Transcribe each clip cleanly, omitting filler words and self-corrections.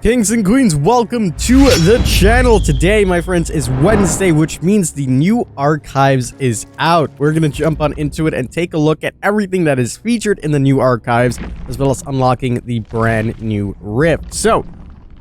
Kings and queens, welcome to the channel. Today, my friends, is Wednesday, which means the new archives is out. We're going to jump on into it and take a look at everything that is featured in the new archives, as well as unlocking the brand new rift. So,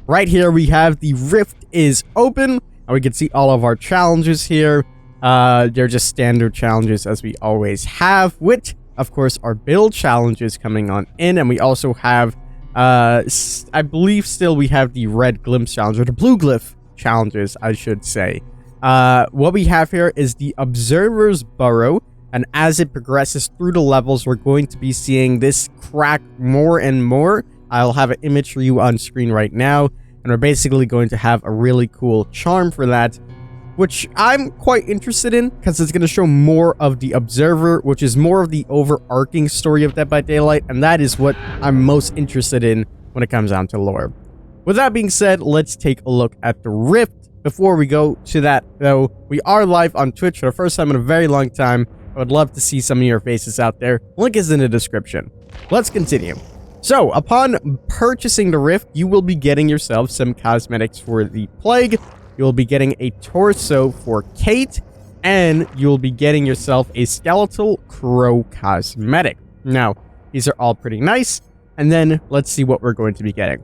right here we have the rift is open, and we can see all of our challenges here. They're just standard challenges as we always have, which, of course, are build challenges coming on in, and we also have I believe still we have the red glimpse challenge, or the blue glyph challenges, I should say. What we have here is the Observer's Burrow, and as it progresses through the levels, we're going to be seeing this crack more and more. I'll have an image for you on screen right now, and we're basically going to have a really cool charm for that, which I'm quite interested in, because it's going to show more of the Observer, which is more of the overarching story of Dead by Daylight, and that is what I'm most interested in when it comes down to lore. With that being said, let's take a look at the Rift. Before we go to that, though, we are live on Twitch for the first time in a very long time. I would love to see some of your faces out there. Link is in the description. Let's continue. So, upon purchasing the Rift, you will be getting yourself some cosmetics for the Plague. You'll be getting a torso for Kate, and you'll be getting yourself a skeletal crow cosmetic. Now, these are all pretty nice, and then let's see what we're going to be getting.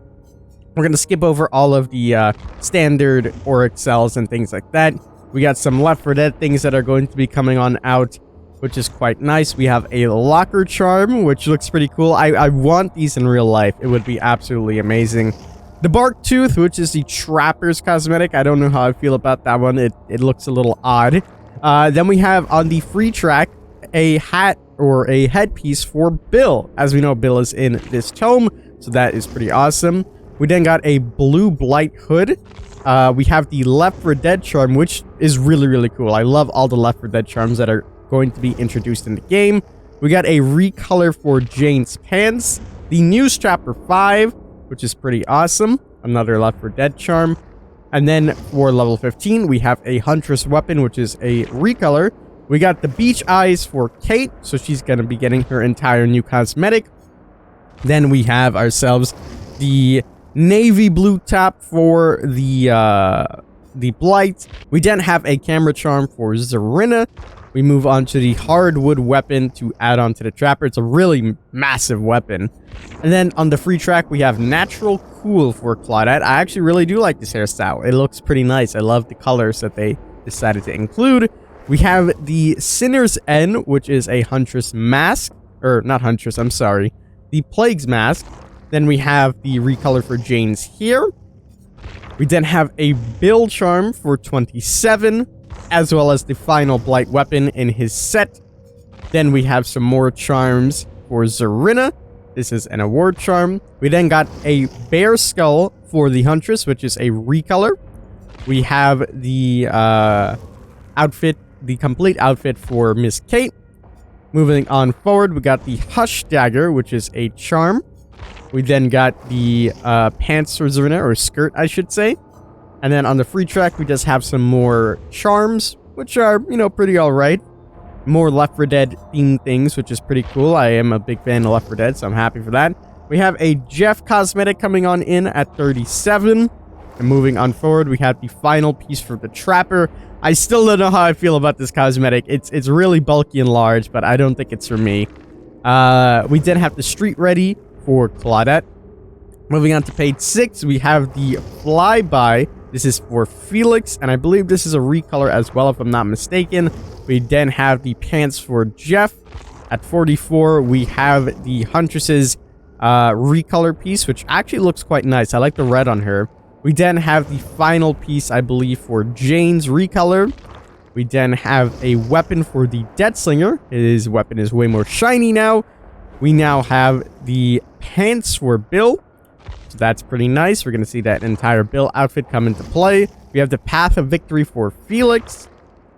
We're going to skip over all of the standard auric cells and things like that. We got some Left 4 Dead things that are going to be coming on out, which is quite nice. We have a locker charm, which looks pretty cool. I want these in real life. It would be absolutely amazing. The Bark Tooth, which is the Trapper's cosmetic. I don't know how I feel about that one. It looks a little odd. Then we have on the free track a hat or a headpiece for Bill. As we know, Bill is in this tome, so that is pretty awesome. We then got a blue Blight hood. We have the Left 4 Dead charm, which is really, really cool. I love all the Left 4 Dead charms that are going to be introduced in the game. We got a recolor for Jane's pants. The new Strapper 5, which is pretty awesome. Another Left 4 Dead charm. And then for level 15, we have a Huntress weapon, which is a recolor. We got the Beach Eyes for Kate, so she's going to be getting her entire new cosmetic. Then we have ourselves the Navy Blue top for the Blight. We then have a camera charm for Zarina. We move on to the hardwood weapon to add on to the Trapper. It's a really massive weapon. And then on the free track, we have Natural Cool for Claudette. I actually really do like this hairstyle. It looks pretty nice. I love the colors that they decided to include. We have the Sinner's End, which is a Huntress mask. Or, not Huntress, I'm sorry. The Plague's mask. Then we have the recolor for Jane's here. We then have a Bill charm for 27. As well as the final Blight weapon in his set. Then we have some more charms for Zarina. This is an award charm. We then got a bear skull for the Huntress, which is a recolor. We have the outfit, the complete outfit for Miss Kate. Moving on forward, we got the Hush Dagger, which is a charm. We then got the pants for Zarina, or skirt, I should say. And then on the free track, we just have some more charms, which are, you know, pretty alright. More Left 4 Dead themed things, which is pretty cool. I am a big fan of Left 4 Dead, so I'm happy for that. We have a Jeff cosmetic coming on in at 37. And moving on forward, we have the final piece for the Trapper. I still don't know how I feel about this cosmetic. It's really bulky and large, but I don't think it's for me. We then have the Street Ready for Claudette. Moving on to page 6, we have the Flyby. This is for Felix, and I believe this is a recolor as well, if I'm not mistaken. We then have the pants for Jeff. At 44, we have the Huntress's recolor piece, which actually looks quite nice. I like the red on her. We then have the final piece, I believe, for Jane's recolor. We then have a weapon for the Deadslinger. His weapon is way more shiny now. We now have the pants for Bill. So that's pretty nice. We're going to see that entire Bill outfit come into play. We have the Path of Victory for Felix.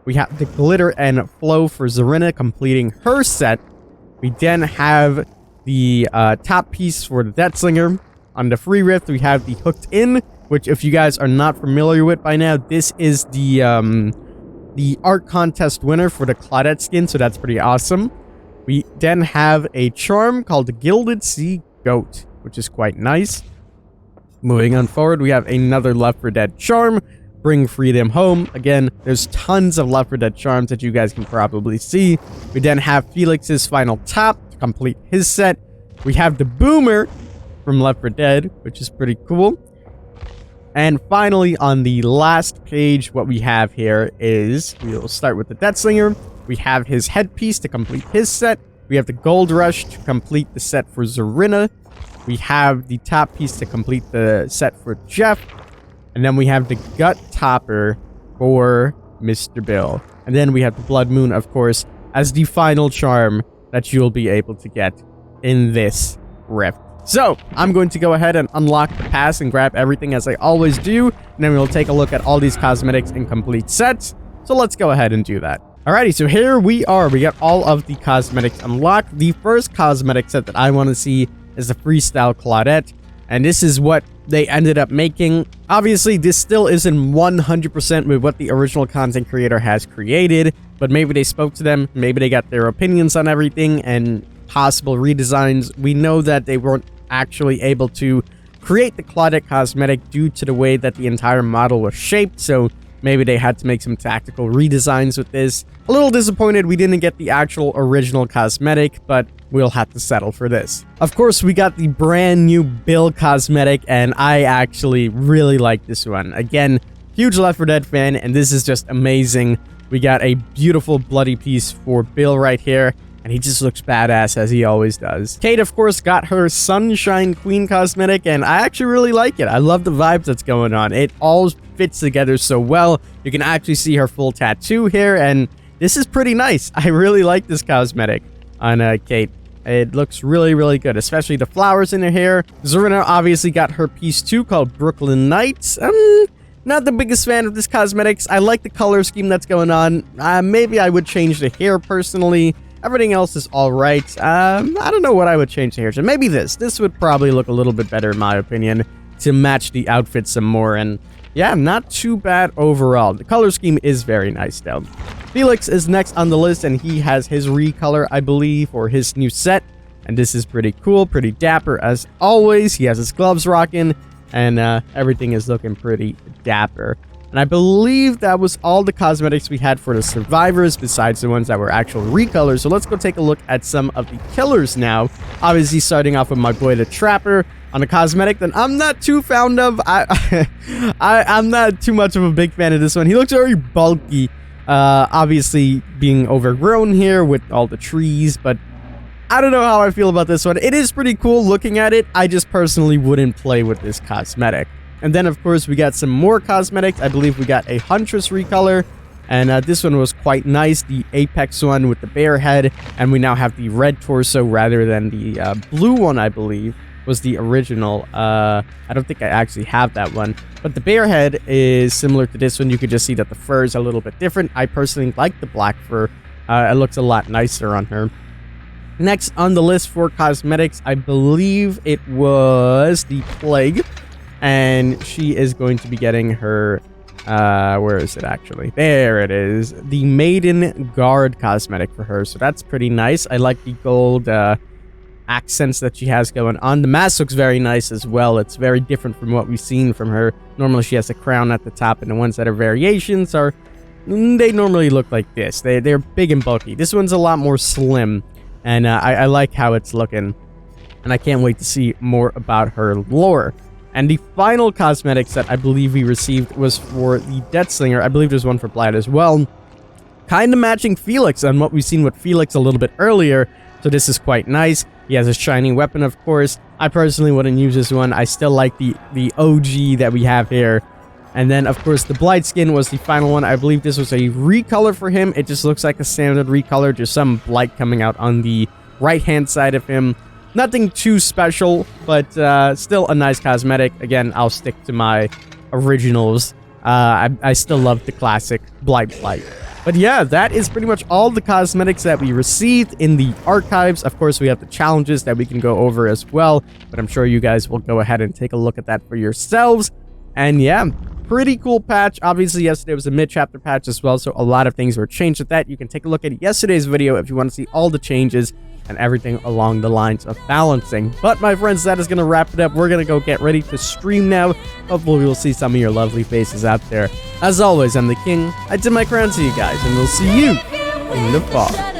We have the Glitter and Flow for Zarina completing her set. We then have the top piece for the Deadslinger. On the free rift, we have the Hooked In, which if you guys are not familiar with by now, this is the art contest winner for the Claudette skin, so that's pretty awesome. We then have a charm called the Gilded Sea Goat, which is quite nice. Moving on forward, we have another Left 4 Dead charm, Bring Freedom Home. Again, there's tons of Left 4 Dead charms that you guys can probably see. We then have Felix's final top to complete his set. We have the Boomer from Left 4 Dead, which is pretty cool. And finally, on the last page, what we have here is, we'll start with the Deathslinger. We have his headpiece to complete his set. We have the Gold Rush to complete the set for Zarina. We have the top piece to complete the set for Jeff. And then we have the Gut Topper for Mr. Bill. And then we have the Blood Moon, of course, as the final charm that you'll be able to get in this rift. So, I'm going to go ahead and unlock the pass and grab everything as I always do. And then we'll take a look at all these cosmetics in complete sets. So let's go ahead and do that. Alrighty, so here we are. We got all of the cosmetics unlocked. The first cosmetic set that I want to see is the Freestyle Claudette. And this is what they ended up making. Obviously, this still isn't 100% with what the original content creator has created. But maybe they spoke to them. Maybe they got their opinions on everything and possible redesigns. We know that they weren't actually able to create the Claudette cosmetic due to the way that the entire model was shaped. So maybe they had to make some tactical redesigns with this. A little disappointed we didn't get the actual original cosmetic, but we'll have to settle for this. Of course, we got the brand new Bill cosmetic, and I actually really like this one. Again, huge Left 4 Dead fan, and this is just amazing. We got a beautiful bloody piece for Bill right here, and he just looks badass as he always does. Kate, of course, got her Sunshine Queen cosmetic, and I actually really like it. I love the vibes that's going on. It all fits together so well. You can actually see her full tattoo here, and this is pretty nice. I really like this cosmetic on Kate. It looks really, really good, especially the flowers in her hair. Zarina obviously got her piece too, called Brooklyn Nights. Not the biggest fan of this cosmetics. I like the color scheme that's going on. Maybe I would change the hair personally. Everything else is all right. I don't know what I would change the hair to. Maybe this. This would probably look a little bit better in my opinion to match the outfit some more. And yeah, not too bad overall. The color scheme is very nice though. Felix is next on the list, and he has his recolor, I believe, for his new set. And this is pretty cool, pretty dapper as always. He has his gloves rocking, and everything is looking pretty dapper. And I believe that was all the cosmetics we had for the survivors, besides the ones that were actual recolors. So let's go take a look at some of the killers now. Obviously, starting off with my boy the Trapper on a cosmetic that I'm not too fond of. I'm not too much of a big fan of this one. He looks very bulky. Obviously being overgrown here with all the trees, but I don't know how I feel about this one. It is pretty cool looking at it. I just personally wouldn't play with this cosmetic. And then of course we got some more cosmetics. I believe we got a Huntress recolor, and this one was quite nice, the Apex one with the bear head, and we now have the red torso rather than the blue one. I believe was the original. I don't think I actually have that one, but the bear head is similar to this one. You could just see that the fur is a little bit different. I personally like the black fur. It looks a lot nicer on her. Next on the list for cosmetics, I believe it was the Plague, and she is going to be getting her where is it actually? There it is, the Maiden Guard cosmetic for her. So that's pretty nice. I like the gold accents that she has going on. The mask looks very nice as well. It's very different from what we've seen from her. Normally she has a crown at the top, and the ones that are variations are, they normally look like this. They're big and bulky. This one's a lot more slim, and I like how it's looking, and I can't wait to see more about her lore. And the final cosmetics that I believe we received was for the Deathslinger. I believe there's one for Blight as well, kind of matching Felix on what we've seen with Felix a little bit earlier. So this is quite nice. He has a shiny weapon, of course. I personally wouldn't use this one. I still like the OG that we have here. And then, of course, the Blight skin was the final one. I believe this was a recolor for him. It just looks like a standard recolor. Just some Blight coming out on the right-hand side of him. Nothing too special, but still a nice cosmetic. Again, I'll stick to my originals. I still love the classic Blight. But yeah, that is pretty much all the cosmetics that we received in the archives. Of course, we have the challenges that we can go over as well, but I'm sure you guys will go ahead and take a look at that for yourselves. And yeah, pretty cool patch. Obviously, yesterday was a mid-chapter patch as well, so a lot of things were changed with that. You can take a look at yesterday's video if you want to see all the changes. and everything along the lines of balancing. But my friends, that is going to wrap it up. We're going to go get ready to stream now. Hopefully we'll see some of your lovely faces out there. As always, I'm the king. I tip my crown to you guys, and we'll see you in the fall.